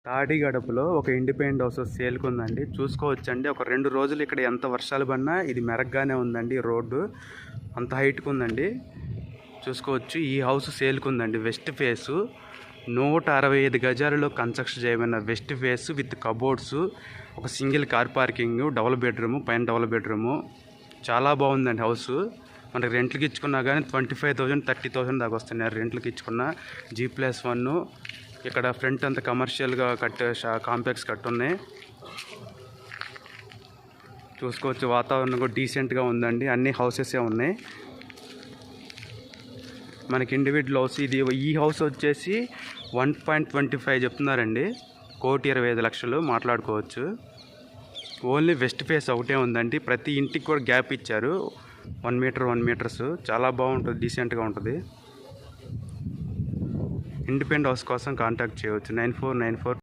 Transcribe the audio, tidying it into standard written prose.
తాడిగడపలో ఒక independent house సేల్కి ఉందండి. చూసుకోవచ్చండి. ఒక 2 రోజులు ఇక్కడ ఎంత వర్షాలు పడినా ఇది మెరగ్గానే ఉందండి. రోడ్డు అంత హైట్కి ఉందండి. చూసుకోవచ్చు. ఈ హౌస్ సేల్కి ఉందండి. వెస్ట్ ఫేసు 165 గజాలలో కన్స్ట్రక్షన్ చేయబడిన వెస్ట్ ఫేస్ విత్ కబోర్డ్స్, ఒక single car parking, double bedroom, పైన డబుల్ బెడ్రూము. చాలా బాగుందండి హౌస్. మనకి రెంట్లకి ఇచ్చుకున్నా కానీ 25,000 30,000 దాకా వస్తున్నాయి రెంట్లకి ఇచ్చుకున్న. G+1. ఇక్కడ ఫ్రంట్ అంతా కమర్షియల్గా కాంప్లెక్స్ కట్టున్నాయి. చూసుకోవచ్చు. వాతావరణం కూడా డీసెంట్గా ఉందండి. అన్ని హౌసెసే ఉన్నాయి. మనకి ఇండివిజువల్ హౌస్ ఇది. ఈ హౌస్ వచ్చేసి 1.25 చెప్తున్నారండి. 1,25,00,000 మాట్లాడుకోవచ్చు. ఓన్లీ వెస్ట్ ఫేస్ ఒకటే ఉందండి. ప్రతి ఇంటికి కూడా గ్యాప్ ఇచ్చారు. 1 మీటర్ 1 మీటర్స్. చాలా బాగుంటుంది. డీసెంట్గా ఉంటుంది. ఇండిపెండెంట్ హౌస్ కోసం కాంటాక్ట్ చేయవచ్చు 9494